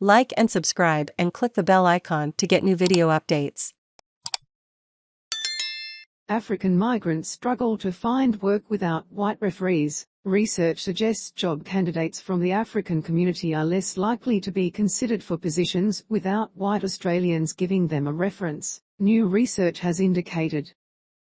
Like and subscribe and click the bell icon to get new video updates. African migrants struggle to find work without white referees. Research suggests job candidates from the African community are less likely to be considered for positions without white Australians giving them a reference, new research has indicated.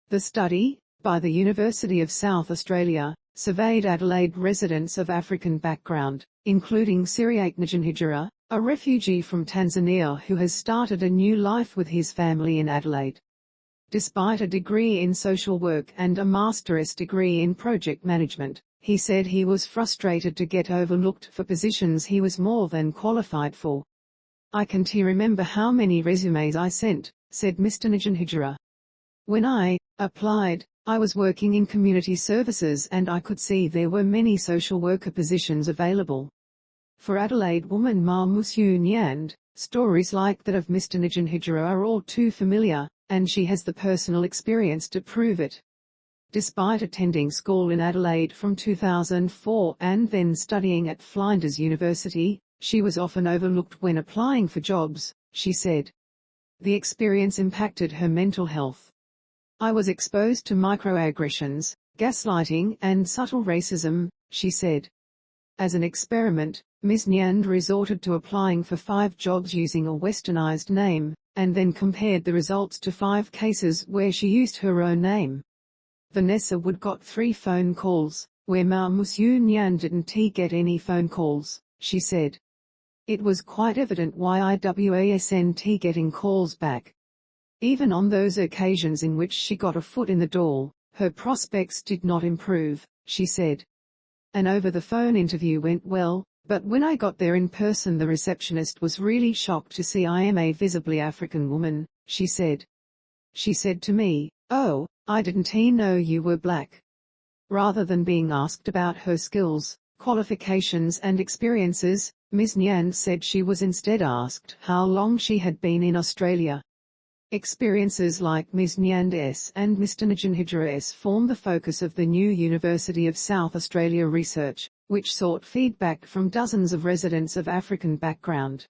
The study, by the University of South Australia, surveyed Adelaide residents of African background, including Cyriaque Nijenahagera, a refugee from Tanzania who has started a new life with his family in Adelaide. Despite a degree in social work and a master's degree in project management, he said he was frustrated to get overlooked for positions he was more than qualified for. "I can't remember how many resumes I sent," said Mr Nijenahagera. "When I applied, I was working in community services and I could see there were many social worker positions available." For Adelaide woman Ma Musu Nyande, stories like that of Mr Nijenahagera are all too familiar, and she has the personal experience to prove it. Despite attending school in Adelaide from 2004 and then studying at Flinders University, she was often overlooked when applying for jobs, she said. The experience impacted her mental health. "I was exposed to microaggressions, gaslighting and subtle racism," she said. As an experiment, Ms Nyande resorted to applying for 5 jobs using a westernised name, and then compared the results to 5 cases where she used her own name. Vanessa Wood got 3 phone calls, where Ma Musu Nyande didn't get any phone calls, she said. "It was quite evident why I wasn't getting calls back. Even on those occasions in which she got a foot in the door, her prospects did not improve," she said. "An over-the-phone interview went well, but when I got there in person the receptionist was really shocked to see I am a visibly African woman," she said. "She said to me, 'Oh, I didn't know you were black.'" Rather than being asked about her skills, qualifications and experiences, Ms Nyande said she was instead asked how long she had been in Australia. Experiences like Ms Nyande's and Mr Nijenahagera's form the focus of the new University of South Australia research, which sought feedback from dozens of residents of African background.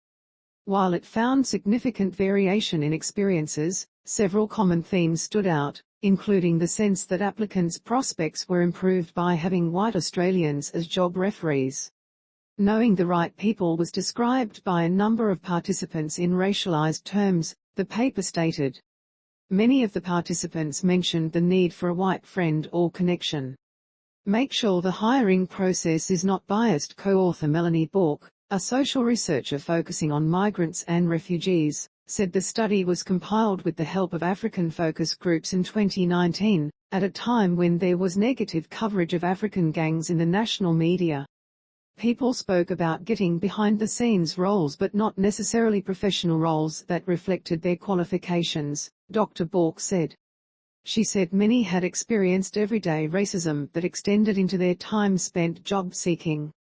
While it found significant variation in experiences, several common themes stood out, including the sense that applicants' prospects were improved by having white Australians as job referees. Knowing the right people was described by a number of participants in racialised terms, the paper stated. Many of the participants mentioned the need for a white friend or connection. "Make sure the hiring process is not biased," co-author Melanie Baak, a social researcher focusing on migrants and refugees, said the study was compiled with the help of African focus groups in 2019, at a time when there was negative coverage of African gangs in the national media. People spoke about getting behind-the-scenes roles but not necessarily professional roles that reflected their qualifications, Dr Baak said. She said many had experienced everyday racism that extended into their time spent job seeking.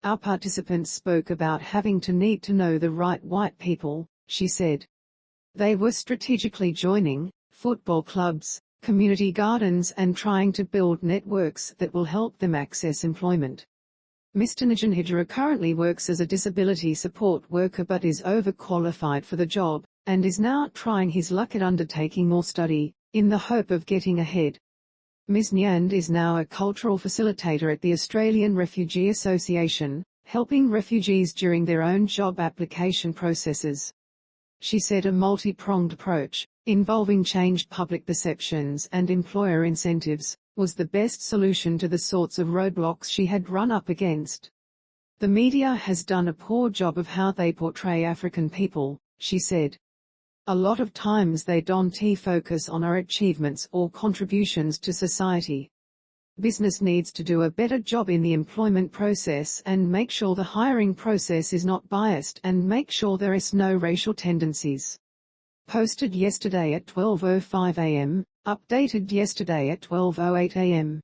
"Our participants spoke about having to need to know the right white people," she said. "They were strategically joining football clubs, community gardens and trying to build networks that will help them access employment." Mr Nijenahagera currently works as a disability support worker but is overqualified for the job, and is now trying his luck at undertaking more study, in the hope of getting ahead. Ms Nyande is now a cultural facilitator at the Australian Refugee Association, helping refugees during their own job application processes. She said a multi-pronged approach, involving changed public perceptions and employer incentives, was the best solution to the sorts of roadblocks she had run up against. "The media has done a poor job of how they portray African people," she said. "A lot of times they don't focus on our achievements or contributions to society. Business needs to do a better job in the employment process and make sure the hiring process is not biased and make sure there is no racial tendencies." Posted yesterday at 12:05 am, updated yesterday at 12:08 am.